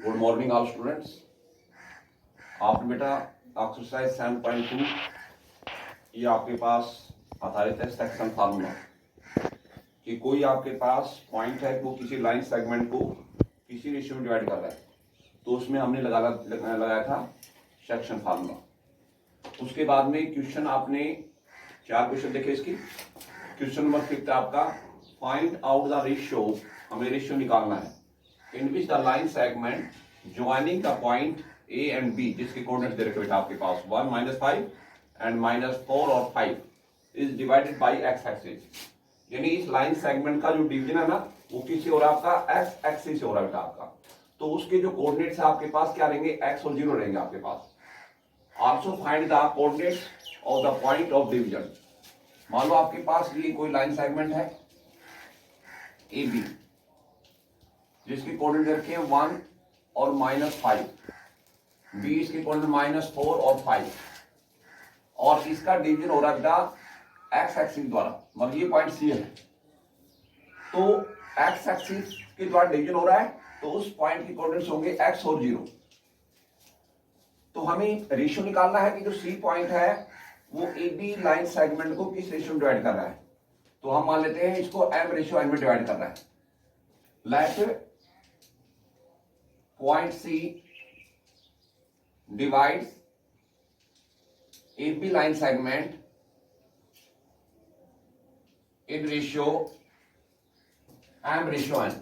Good morning all students. आपने बेटा exercise 7.2 ये आपके पास आधारित है सेक्शन फार्मूला कि कोई आपके पास पॉइंट है वो किसी लाइन सेगमेंट को किसी रेशियो में डिवाइड कर रहा है, तो उसमें हमने लगाया था सेक्शन फार्मूला। उसके बाद में क्वेश्चन आपने 4 क्वेश्चन देखे इसकी। क्वेश्चन नंबर 5 आपका फाइंड आउट द रेशियो, हमें रेशियो निकालना है in which the line segment joining the point A and B, जिसके कोऑर्डिनेट्स दे रखे बेटा आपके पास 1, -5 एंड -4 और 5 is divided by x axis. यानी इस लाइन सेगमेंट का जो डिवीजन है ना वो किससे हो रहा है आपका एक्स एक्सिस से हो रहा है बेटा आपका। तो उसके जो कोऑर्डिनेट्स है आपके पास क्या रहेंगे, एक्स और 0 रहेंगे आपके पास। Also find the coordinates of the point of division. मान लो आपके पास ये कोई लाइन सेगमेंट है ए बी, जिसके कोऑर्डिनेट रखे हैं 1 और -5, बी इसके कोऑर्डिनेट -4 और 5, और इसका डिवीजन हो रहा है बेटा एक्स एक्सिस द्वारा, मतलब ये पॉइंट सी है। तो एक्स एक्सिस के द्वारा डिवीजन हो रहा है, तो उस पॉइंट के कोऑर्डिनेट्स होंगे एक्स और 0। तो हमें रेशियो निकालना है कि जो सी पॉइंट है वो ए बी लाइन सेगमेंट को किस रेशियो में डिवाइड कर रहा है। तो हम मान लेते हैं इसको m/n में डिवाइड कर रहा है। Let point C divides AB line segment in ratio m/n.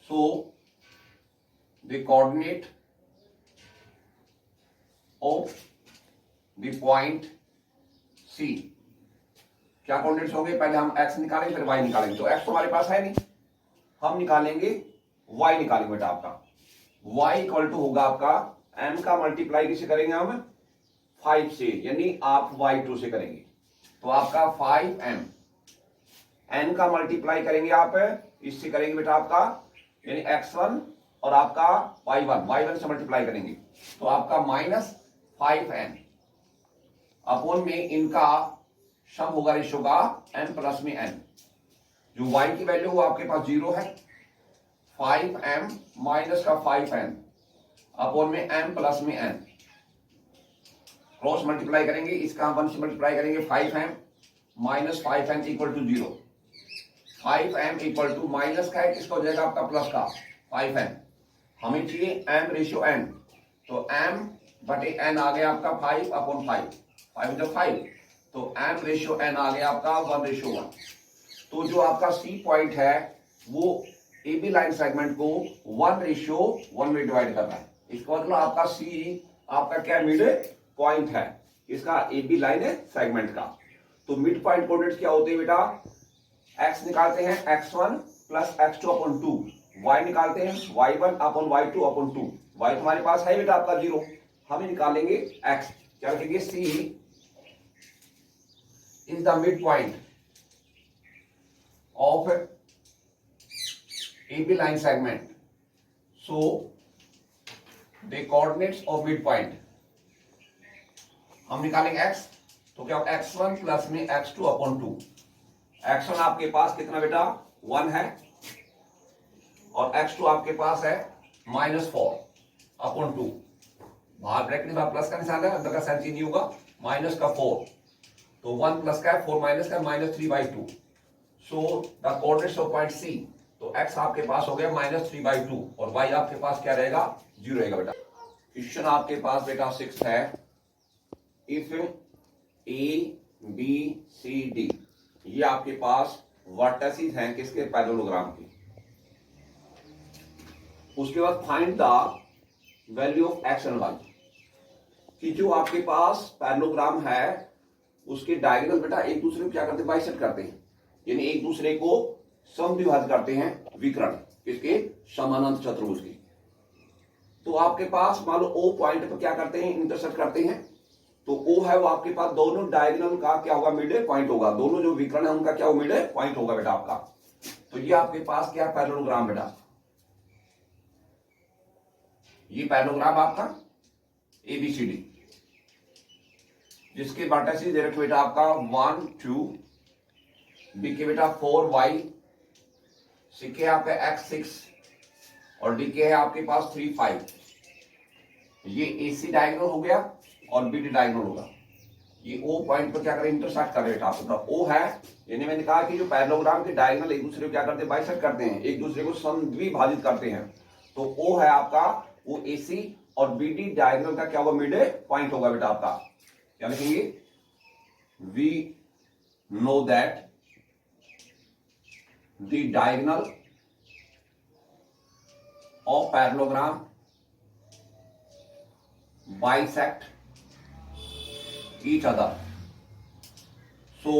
So the coordinate of the point C, क्या कोऑर्डिनेट्स होंगे, पहले हम x निकालेंगे फिर y निकालेंगे। तो x तो हमारे पास है नहीं, हम निकालेंगे y निकालेंगे बेटा आपका। y इक्वल टू होगा आपका m का मल्टीप्लाई किसे करेंगे हम 5 से, यानी आप y2 से करेंगे तो आपका 5m, n का मल्टीप्लाई करेंगे आप इससे करेंगे बेटा आपका, यानी x1 और आपका y1 से मल्टीप्लाई करेंगे तो आपका -5n अपोन में इनका सम होगा रेशियो का m प्लस में n। जो y की वैल्यू वो आपके पास 0 है, 5m माइनस का 5n अपोन में m प्लस में n, क्रॉस मल्टीप्लाई करेंगे, इसका हम 1 से मल्टीप्लाई करेंगे 5m minus 5n equal to 0। 5m equal to minus का है, किसका हो जाएगा आपका प्लस का 5n। हमें चाहिए m/n, तो m बटे n आ गया आपका 5/5, 5 जब 5 तो m/n आ गया आपका 1/1। तो जो आपका C पॉइंट है वो AB लाइन सेगमेंट को 1/1 में डिवाइड कर रहा है। इसका मतलब आपका C आपका क्या मिड पॉइंट है इसका AB लाइन है सेगमेंट का। तो मिड पॉइंट कोऑर्डिनेट्स क्या होते हैं बेटा, x निकालते हैं x1 प्लस x2/2, y निकालते हैं y1 upon y2 upon 2। y तो हमारे पास है बेटा आपका 0, हम निकालेंगे x, क्या लिखेंगे C is the mid point of AB line segment. So the coordinates of midpoint हम निकालेंगे x, तो क्या x1 प्लस में x2/2। x1 आपके पास कितना बेटा 1 है और x2 आपके पास है -4/2। बाहर ब्रैकेट में प्लस का निशान है, अंदर का साइन चेंज नहीं होगा, माइनस का 4, तो 1 प्लस का है 4 माइनस का -3/2। सो the coordinates of point C, तो x आपके पास हो गया -3/2 और y आपके पास क्या रहेगा 0 रहेगा बेटा। क्वेश्चन आपके पास बेटा 6 है, if A B C D ये आपके पास वर्टिसेस हैं किसके, पैरेललोग्राम के। उसके बाद find the value of x and y, कि जो आपके पास पैरेललोग्राम है उसके डायगोनल बेटा एक दूसरे को क्या करते हैं, बाइसेक्ट करते हैं, यानी एक दूसरे को समद्विभाजक करते हैं, विकर्ण किसके, समानांतर चतुर्भुज के। तो आपके पास मान लो O पॉइंट पर क्या करते हैं, इंटरसेक्ट करते हैं, तो O है वो आपके पास दोनों डायगोनल का क्या होगा, मिड पॉइंट होगा, दोनों जो विकर्ण है उनका क्या होगा, मिड पॉइंट होगा बेटा आपका। तो ये आपके पास क्या पैरेललोग्राम बेटा, ये पैरेललोग्राम आपका ABCD, जिसके वर्टिसेस दे रखे बेटा आपका 1 2, B के बेटा 4y, C के आपका x6 और डीके है आपके पास 3 5। ये AC डायगोनल हो गया और BD डायगोनल होगा। ये O पॉइंट पर क्या करें, इंटरसेक्ट कर रहे हैं आप। O है, यानी मैंने कहा कि जो पैरेललोग्राम के डायगोनल एक दूसरे को क्या करते हैं, बाइसेक्ट करते हैं, एक दूसरे को समद्विभाजित करते हैं। तो O है आपका वो AC और BD डायगोनल का क्या होगा, मिड पॉइंट होगा बेटा आपका। क्या लिखेंगे, we know that the diagonal of parallelogram bisect each other. So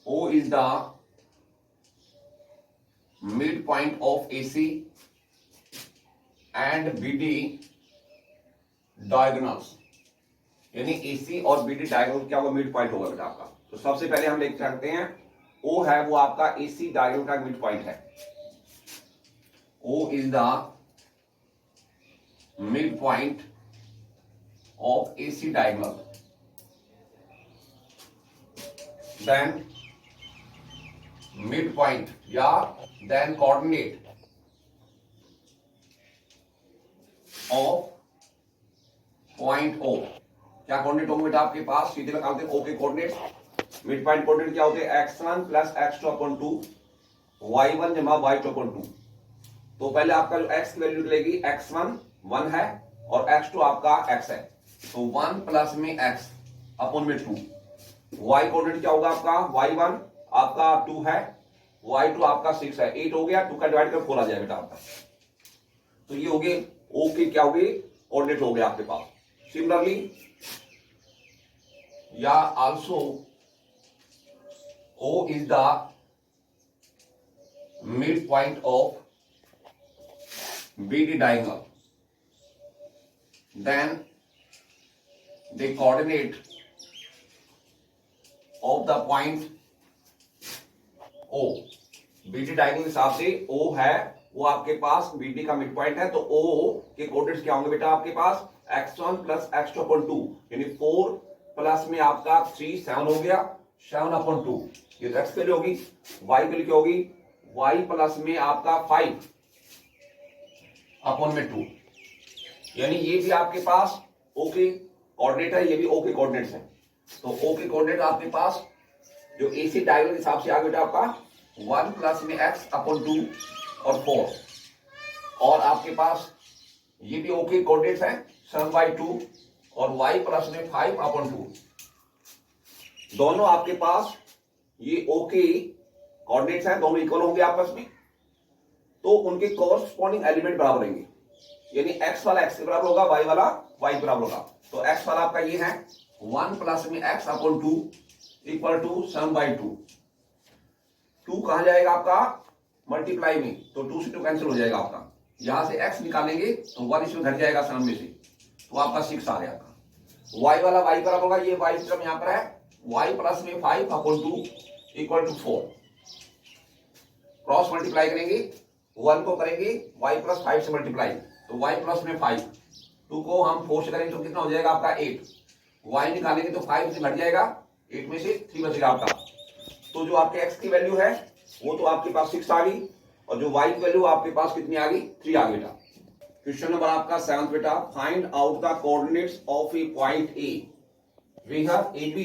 O is the midpoint of AC and BD diagonals. यानी AC और BD डायगोनल क्या होगा, मिड पॉइंट होगा बेटा आपका। तो सबसे पहले हम देख सकते हैं O है वो आपका AC डायगोनल का मिड पॉइंट है। O is the midpoint of AC diagonal. Then midpoint या then coordinate of point O. क्या कोऑर्डिनेट होंगे बेटा आपके पास, सीधे निकालते हैं O के कोऑर्डिनेट। मिड पॉइंट कोऑर्डिनेट क्या होते हैं, x1 plus x2 upon 2 y1 जमा y2 अपॉन 2। तो पहले आपका जो x की वैल्यू निकलेगी, x1 1 है और x2 आपका x है। तो 1 प्लस में x अपॉन में 2। y कोऑर्डिनेट क्या होगा आपका, y1 आपका 2 है, y2 आपका 6 है। 8 हो गया, 2 का डिवाइड कर 4 आ जाए बेटा आपका। तो ये हो गए O के क्या हो गए, कोऑर्डिनेट हो गए आपके पास। सिमिलरली या also O is the mid point of BD diagonal. Then the coordinate of the point O. BD diagonal के हिसाब से O है वो आपके पास BD का मिड पॉइंट है। तो O के कोऑर्डिनेट्स क्या होंगे बेटा आपके पास, x1 प्लस x2 अपॉन 2, यानी 4 प्लस में आपका 3 7 हो गया, 7 अपॉन 2। ये तो x के लिए होगी। y के लिए क्या होगी, y प्लस में आपका 5 अपॉन में 2। यानी ये भी आपके पास O के कोऑर्डिनेट है, ये भी O के कोऑर्डिनेट्स हैं। तो O के कोऑर्डिनेट आपके पास जो AC डायगोनल के हिसाब से आ गया आपका 1 प्लस में x अपॉन 2 और 4। और आपके पास ये भी O के कोऑर्डिनेट्स हैं 7/2 और y प्लस में 5 अपॉन 2। दोनों आपके पास ये O के कोऑर्डिनेट्स हैं, दोनों इक्वल होंगे आपस में। तो उनके कॉरस्पॉन्डिंग एलिमेंट बराबर रहेंगे, यानी x वाला x के बराबर होगा, y वाला y के बराबर होगा। तो x वाला आपका ये है 1 प्लस में x अपॉन 2 इक्वल टू 7/2। 2 कहां जाएगा आपका, मल्टीप्लाई में, तो 2 से 2 कैंसिल हो जाएगा आपका। यहां से x निकालेंगे तो 1 इसमें घट जाएगा 7 में से, तो आपका 6 आ गया आपका। y वाला y बराबर होगा, ये y टर्म यहां पर है, y प्लस में 5 upon 2 equal to 4। Cross multiply करेंगे, 1 को करेंगे y प्लस 5 से मल्टीप्लाई, तो y प्लस में 5, 2 को हम 4 से करेंगे तो कितना हो जाएगा आपका 8। y निकालेंगे तो 5 से घट जाएगा, 8 में से 3 बचेगा आपका। तो जो आपके x की वैल्यू है वो तो आपके पास 6 आ गई, और जो y की वैल्यू आपके पास कितनी आ गई, 3 आ गई बेटा। क्वेश्चन नंबर आपका 7 बेटा, find out the coordinates of a point A। We have AB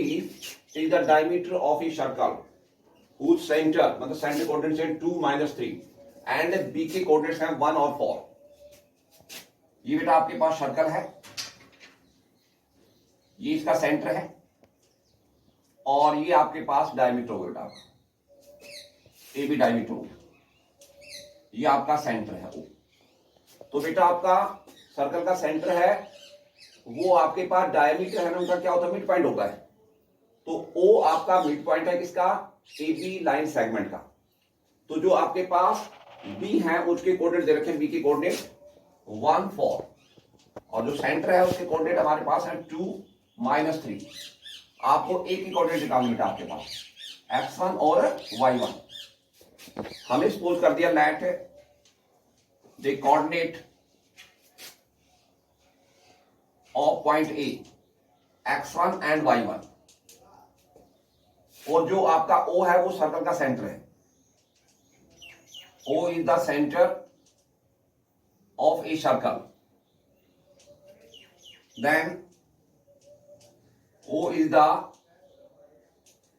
is the diameter of a circle whose center मतलब सेंटर कोऑर्डिनेट्स है 2 -3 एंड B के कोऑर्डिनेट्स हैं 1 और 4। ये बेटा आपके पास सर्कल है, ये इसका सेंटर है, और ये आपके पास डायमीटर होगा बेटा, AB डायमीटर होगा, ये आपका सेंटर है O। तो बेटा आपका सर्कल का सेंटर है वो आपके पास डायमीटर है ना, उनका क्या होता है, मिड पॉइंट होता है। तो O आपका मिड पॉइंट है किसका, AB लाइन सेगमेंट का। तो जो आपके पास B है उसके कोऑर्डिनेट दे रखे हैं, B के कोऑर्डिनेट 1 4, और जो सेंटर है उसके कोऑर्डिनेट हमारे पास है 2 -3। आपको A की कोऑर्डिनेट निकालनी है आपके पास, x1 और y1। हमने सपोज कर दिया let the coordinate of point A x1 and y1, और जो आपका O है वो सर्कल का सेंटर है, O is the center of a circle. Then O is the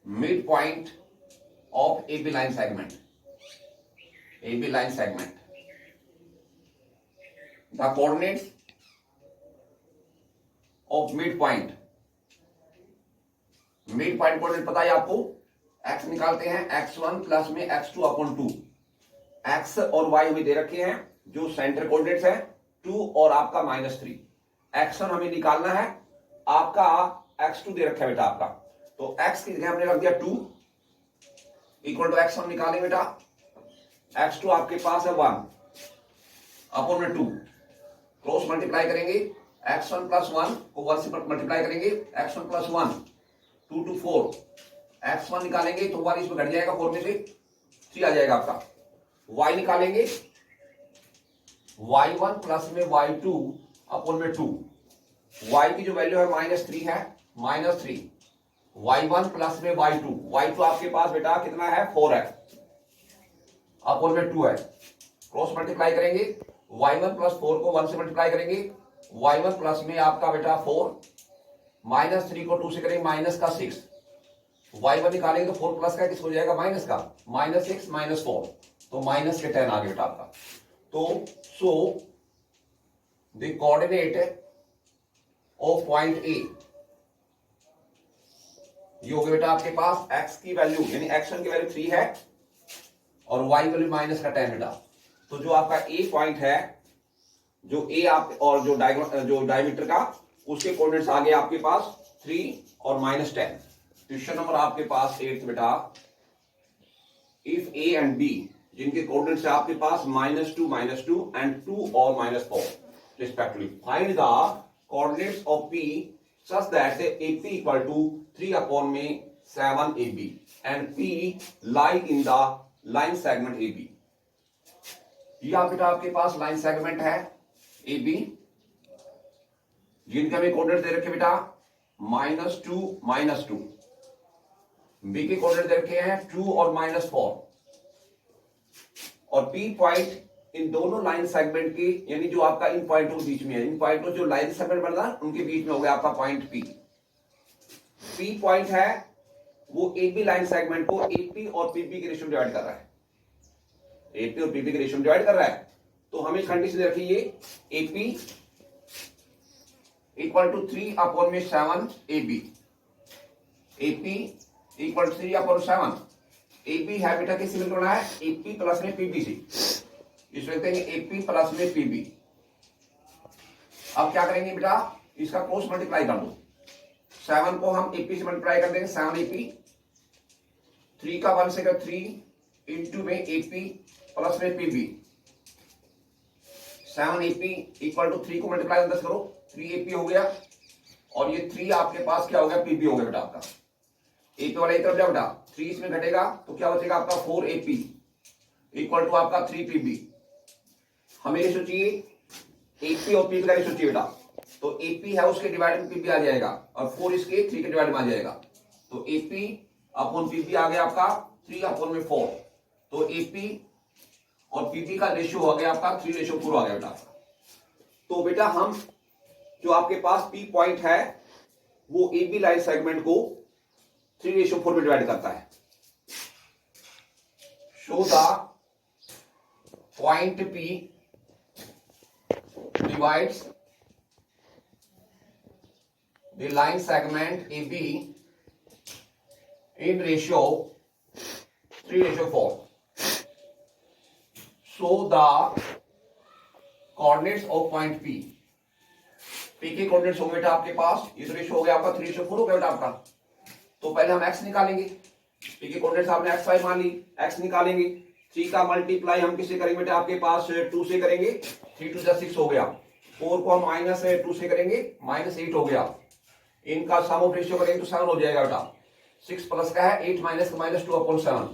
midpoint of AB line segment. AB line segment. The coordinates of midpoint. midpoint coordinate पता है आपको, x निकालते हैं x1 प्लस में x2 अपॉन 2. x और y हमें दे रखे हैं, जो सेंटर कोऑर्डिनेट्स है 2 और आपका -3. x1 हमें निकालना है, आपका x2 दे रखा है बेटा आपका, तो x की जगह हमने रख दिया 2 इक्वल टू x1 निकालेंगे बेटा, x2 आपके पास है 1 अपॉन में 2, क्रॉस मल्टीप्लाई करेंगे, x1 प्लस 1 को 1 से मल्टीप्लाई करेंगे, x1 प्लस 1 2 to 4, x1 निकालेंगे तो 1 इसमें घट जाएगा, 4 में से 3 आ जाएगा आपका. y निकालेंगे, y1 प्लस में y2 अपॉन में 2, y की जो वैल्यू है -3 है, -3, y1 प्लस में y2 आपके पास बेटा कितना है 4 है, अपॉन में 2 है, क्रॉस मल्टीप्लाई करेंगे, y1 प्लस 4 को 1 से मल्टीप्लाई करेंगे, y1 प्लस में आपका बेटा 4, -3 को 2 से करेंगे माइनस का 6, y1 निकालेंगे तो 4 प्लस का किस हो जाएगा माइनस का, -6 -4, तो माइनस के 10 आ गया बेटा आपका. तो सो the coordinate of point A, ये हो गया बेटा आपके पास x की वैल्यू यानी x1 की वैल्यू 3 है और y वैल्यू माइनस का 10 बेटा. तो जो आपका ए पॉइंट है, जो ए आप और जो डायमीटर का, उसके कोऑर्डिनेट्स आ गए आपके पास 3 और -10. क्वेश्चन नंबर आपके पास 8 बेटा, इफ ए एंड बी जिनके कोऑर्डिनेट्स है आपके पास -2 एंड 2 और -4 respectively, find the coordinates of P such that AP equal to 3 upon में 7 AB and P lie in the line segment AB. यह बेटा आपके पास लाइन सेगमेंट है AB, जिनके हमें कोऑर्डिनेट दे रखे बेटा -2 B के कोऑर्डिनेट दे रखे हैं 2 और -4, और P पॉइंट इन दोनों लाइन सेगमेंट की, यानी जो आपका इन पॉइंटों के बीच में है, इन पॉइंटों जो लाइन सेगमेंट बन रहा है उनके बीच में हो गया आपका पॉइंट P. P पॉइंट है वो AB लाइन सेगमेंट को AP और PB के रेशियो डिवाइड कर रहा है, AP और PB के रेशियो डिवाइड कर रहा है. तो हमें कंडीशन दे रखी है AP इक्वल टू 3 अपॉन में 7 AB, AP equal to 3 upon 7, AB है बेटा किससे मिल रहा है, AP प्लस में PB से, इसमें लिखते हैं AP प्लस में PB. अब क्या करेंगे बेटा, इसका क्रॉस मल्टीप्लाई कर दो, 7 को हम AP से मल्टीप्लाई कर देंगे 7 AP, 3 का 1 से 3 इंटू में AP प्लस में PB, 7 AP इक्वल टू 3 को मल्टीप्लाई 10 करो 3 AP हो गया, और ये 3 आपके पास क्या हो गया PB हो गया बेटा आपका. AP वाला एक तरफ जाओ बेटा, 3 इसमें घटेगा तो क्या बचेगा आपका 4 AP इक्वल टू आपका 3 PB. हमें रेशो चाहिए AP और PB का रेशो चाहिए बेटा, तो AP है उसके डिवाइड में PB आ जाएगा, और 4 इसके 3 के डिवाइड में आ जाएगा, तो AP अपॉन PB आ गया आपका 3 अपॉन में 4, तो AP और PB का रेशियो हो गया आपका 3:4 आ गया बेटा. तो बेटा हम जो आपके पास P पॉइंट है वो AB लाइन सेगमेंट को 3:4 में डिवाइड करता है. Show the point P divides the line segment AB in ratio 3:4. So the coordinates of point P. P के कोऑर्डिनेट्स होंगे बेटा आपके पास, ये तो रेशियो हो गया आपका 3:4 हो गया बेटा आपका. तो पहले हम x निकालेंगे, P के कोऑर्डिनेट्स आपने xy मान ली, x निकालेंगे, 3 का मल्टीप्लाई हम किससे करेंगे बेटा आपके पास 2 से करेंगे, 3 2 6 हो गया, 4 को हम -2 से करेंगे -8 हो गया, इनका सम ऑफ रेशियो करेंगे तो 7 हो जाएगा बेटा, 6 प्लस का है 8 माइनस का -2 अपॉन 7.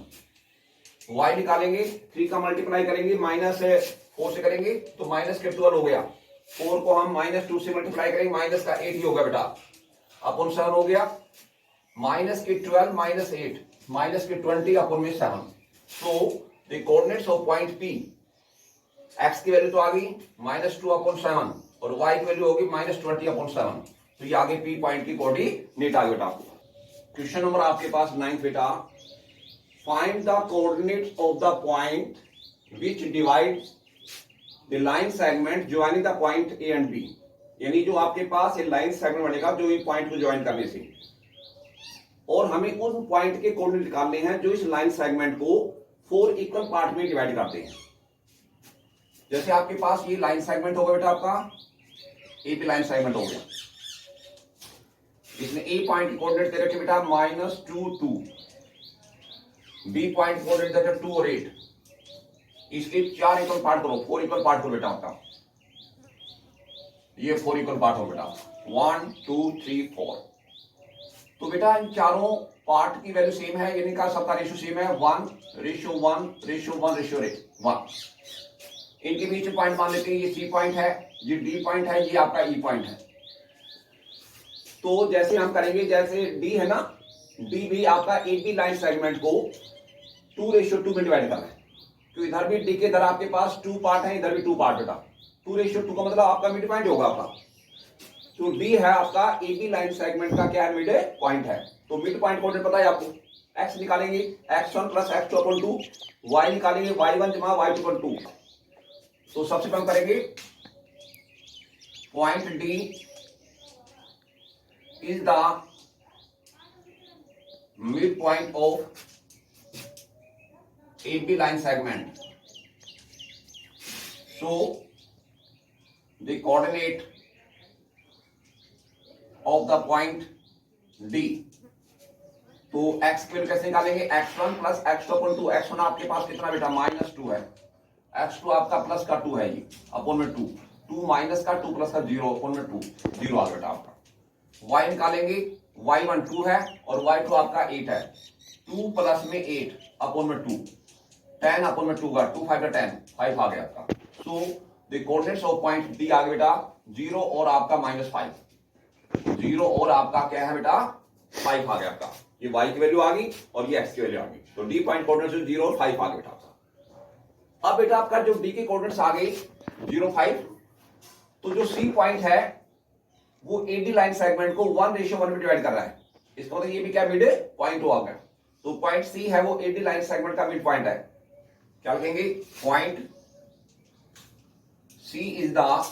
y निकालेंगे, 3 का मल्टीप्लाई करेंगे -4 से करेंगे तो -12 हो गया, 4 को हम -2 से मल्टीप्लाई करेंगे माइनस का 8 ही होगा बेटा, अपॉन 7 हो गया, -12 -8 -20 अपॉन में 7. So the coordinates of point P, x की वैल्यू तो आ गई -2/7 और y की वैल्यू होगी -20/7। तो ये आगे पी पॉइंट की कोऑर्डिनेट आ गई बेटा आपको। क्वेश्चन नंबर आपके पास 9 बेटा, find the coordinates of the point which divide the line segment joining the point A and B. यानी जो आपके पास ये लाइन सेगमेंट बनेगा जो ये पॉइंट को ज्वाइन करने से, और हमें उन पॉइंट के कोऑर्डिनेट निकालने हैं जो इस लाइन सेगमेंट को 4 इक्वल पार्ट में डिवाइड करते हैं। जैसे आपके पास ये लाइन सेगमेंट होगा बेटा आपका, ए बी लाइन सेगमेंट हो गया, इसमें ए पॉइंट की कोऑर्डिनेट दे रखे बेटा -2 2, बी पॉइंट कोऑर्डिनेट दे रखे 2 और 8। इसके 4 इक्वल पार्ट करो, 4 इक्वल पार्ट करो बेटा आपका, ये 4 इक्वल पार्ट हो बेटा 1 2 3 4। तो बेटा इन चारों पार्ट की वैल्यू सेम है, यानी का सबका रेशियो सेम है 1:1:1:1:1। इनके बीच में पॉइंट मान लेते हैं, ये सी पॉइंट है, ये डी पॉइंट है, ये आपका ई पॉइंट है। तो जैसे हम करेंगे, जैसे डी है ना, डी भी आपका ए बी लाइन सेगमेंट को 2:2 में डिवाइड करना है। तो इधर भी डी के इधर आपके पास 2 पार्ट है, इधर भी 2 पार्ट बेटा। 2:2 का मतलब आपका मिड पॉइंट होगा आपका। तो डी है आपका ए बी लाइन सेगमेंट का क्या है, मिड पॉइंट है। तो मिड पॉइंट कोऑर्डिनेट पता है आपको, एक्स निकालेंगे x1 + x2/2, y निकालेंगे y1 + y2/2। तो सबसे पहले करेंगे point D is the mid point of A B line segment, so the coordinate of the point D. तो x की वैल्यू कैसे निकालेंगे, x1 + x2/2। x1 आपके पास कितना बेटा -2 है, x2 आपका प्लस का 2 है, ये अपॉन में 2, 2 माइनस का 2 प्लस का 0 अपॉन में 2, 0 आ गया बेटा आपका। y निकालेंगे, y1 2 है और y2 आपका 8 है, 2 प्लस में 8 अपॉन में 2, 10 अपॉन में 2 का 2 5 का 10, 5 आ गया आपका। So the coordinates of point D आ गया बेटा 0 और आपका -5, 0 और आपका क्या है बेटा 5 आ गया आपका। ये y की वैल्यू आ गई और ये x की वैल्यू आ गई। तो डी पॉइंट कोऑर्डिनेट्स 0 और 5 आ गया बेटा आपका। अब बेटा आपका जो डी के कोऑर्डिनेट्स आ गए 0 5, तो जो सी पॉइंट है वो एडी लाइन सेगमेंट को 1:1 में डिवाइड कर रहा है। इसका मतलब ये भी क्या मिड पॉइंट हो गया। तो पॉइंट सी है वो एडी लाइन सेगमेंट का मिड पॉइंट है। क्या लिखेंगे, point C is the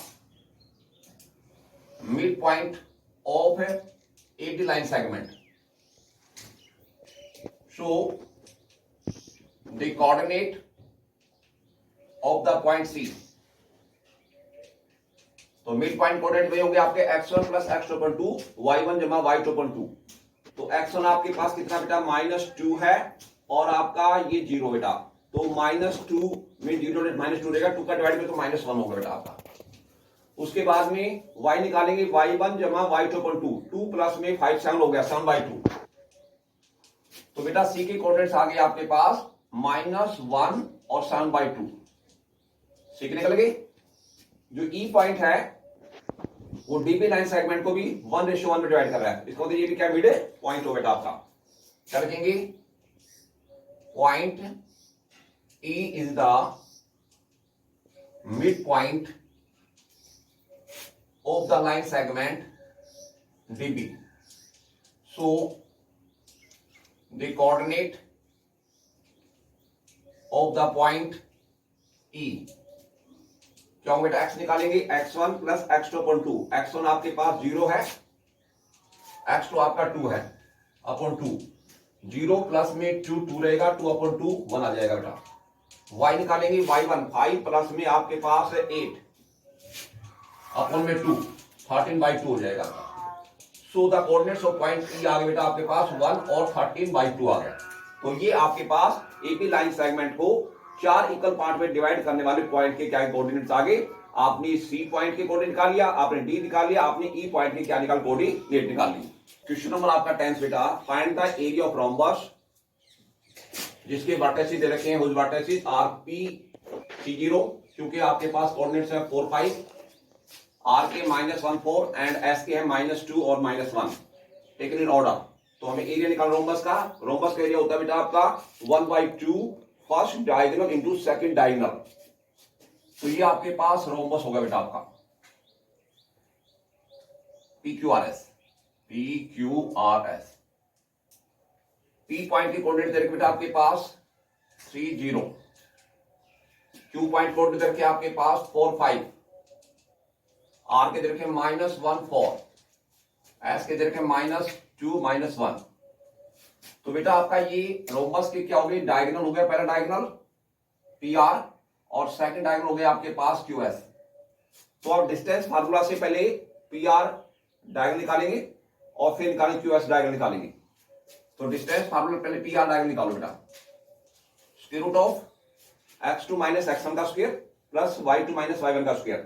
mid point of AD line segment, so the coordinate of the point C. तो मिड पॉइंट कोऑर्डिनेट वही होंगे आपके x1 + x2/2, y1 + y2/2। तो x1 आपके पास कितना बेटा -2 है और आपका ये 0 बेटा। तो -2 में 0 -2 रहेगा, 2 का डिवाइड में तो -1 होगा बेटा आपका। उसके बाद में y निकालेंगे, y1 + y2/2, 2 प्लस में 5 7 हो गया, 7/2। तो बेटा सी के कोऑर्डिनेट्स आ गए आपके पास -1 और 7/2। सी निकल गई। जो ई पॉइंट है वो डीबी लाइन सेगमेंट को भी 1:1 में डिवाइड कर रहा है। इसको तो ये भी क्या मिड पॉइंट हो बेटा आपका। क्या लिखेंगे, point E is the mid point of the line segment dB, so the coordinate of the point ई। क्या बेटा x निकालेंगे, x1 + x2/2। x1 आपके पास 0 है, x2 आपका 2 है अपॉन 2, 0 प्लस में 2 2 रहेगा, 2/2 1 आ जाएगा बेटा। y निकालेंगे, y1 5 प्लस में आपके पास है 8 अपॉन में 2, 13/2 हो जाएगा। So the coordinates of point E आ गए बेटा आपके पास 1 और 13/2 आ गया। तो ये आपके पास एपी लाइन सेगमेंट को 4 इक्वल पार्ट में डिवाइड करने वाले पॉइंट के क्या कोऑर्डिनेट्स आ गए। आपने सी पॉइंट के कोऑर्डिनेट निकाल लिया, आपने डी निकाल लिया, आपने ई पॉइंट के क्या निकाल कोऑर्डिनेट निकाल ली। क्वेश्चन नंबर आपका 10 बेटा, find the area of rhombus जिसके वर्टेसिस दे रखे हैं, whose vertices R P C0, क्योंकि आपके पास कोऑर्डिनेट्स है 4 5, आर के -1 4 एंड एस के है -2 और -1, टेकन इन ऑर्डर। तो हमें एरिया निकाल रोम्बस का। रोम्बस का एरिया होता है बेटा आपका 1/2 first diagonal into second diagonal, तो ये आपके पास रोम्बस होगा बेटा आपका PQRS। PQRS P पॉइंट की कोऑर्डिनेट दे रखी बेटा आपके पास 3 0, Q पॉइंट कोऑर्डिनेट दे रखे आपके पास 4 5, R के दे रखे -1 4, S के दे रखे -2 -1। तो बेटा आपका ये रोम्बस के क्या हो गई, डायगोनल हो गया, पहला डायगोनल PR और सेकंड डायगोनल हो गया आपके पास QS। तो आप डिस्टेंस फार्मूला से पहले PR डायगोनल निकालेंगे और फिर निकालेंगे QS डायगोनल निकालेंगे। तो डिस्टेंस फार्मूला पहले PR डायगोनल निकालो बेटा, square root of x2 minus x1 का square plus y2 minus y1 का स्क्वायर।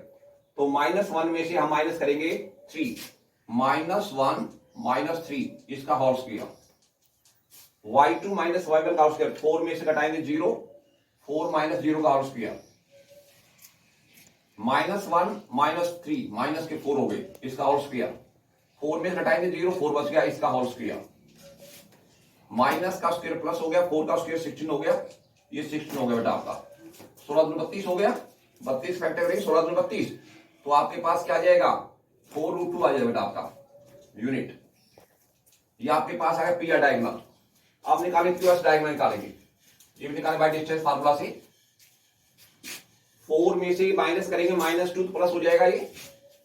तो -1 में से हम माइनस करेंगे 3, -1 -3 इसका whole square, y2 minus y1 का स्क्वायर, 4 में से घटाएंगे 0, 4 - 0 का होल स्क्वायर, -1 -3 माइनस के 4 हो गए इसका होल स्क्वायर, 4 में से घटाएंगे 0, 4 बच गया इसका होल स्क्वायर, माइनस का स्क्वायर प्लस हो गया, 4 का स्क्वायर 16 हो गया, ये 16 हो गया बेटा आपका, 16 दूनी 32 हो गया, 32 फैक्टर करेंगे 16 दूनी 32, तो आपके पास क्या आ जाएगा 4√2 आ जाएगा बेटा आपका यूनिट। ये आपके पास आ गया PR डायगोनल। अब निकालेंगे QS डायगोनल निकालेंगे, ये भी निकालेंगे बाय डिस्टेंस फार्मूला से, 4 में से माइनस करेंगे -2 तो प्लस हो जाएगा, ये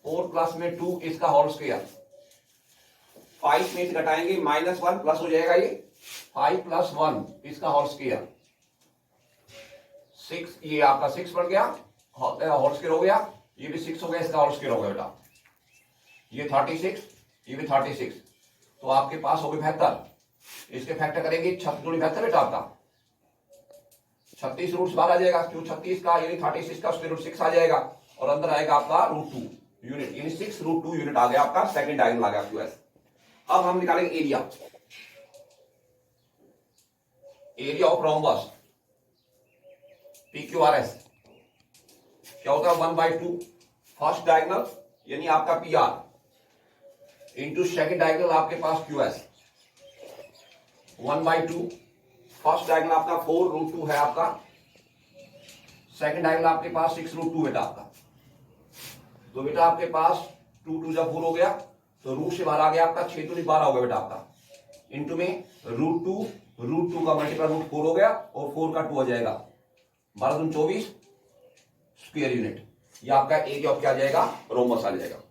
4 प्लस में 2 इसका होल स्क्वायर, 5 में से घटाएंगे -1 प्लस हो जाएगा, ये 5 + 1 इसका होल स्क्वायर, 6 ये आपका 6 बन गया, होल स्क्वायर हो गया, ये भी 6 हो गया, इसका होल स्क्वायर हो गया बेटा, ये 36, ये भी 36, तो आपके पास हो गए 72, इसके फैक्टर करेंगे 36 दूनी 72 बेटा आपका 36 रूट बाहर आ जाएगा, क्यों 36 का यानी 36 का स्क्वायर रूट 6 आ जाएगा और अंदर आएगा आपका √2 यूनिट, यानी 6√2 यूनिट आ गया आपका सेकंड डायगोनल आ गया QS। अब हम निकालेंगे एरिया ऑफ रोम्बस PQRS, क्या होता है 1/2 फर्स्ट डायगोनल यानी आपका PR इंटू सेकंड डायगोनल आपके पास QS, 1/2 फर्स्ट डायगोनल आपका 4√2 है आपका, सेकंड डायगोनल आपके पास 6√2 बेटा आपका, तो बेटा आपके पास 2 2 जब 4 हो गया तो रूट से बाहर आ गया आपका 6 2 12 हो गया बेटा आपका, इंटू में √2 का मल्टीपल √4 हो गया और 4 का 2 हो जाएगा, 12 दूनी 24 स्क्वायर यूनिट। ये आपका एरिया ऑफ क्या आ जाएगा रोम्बस आ जाएगा।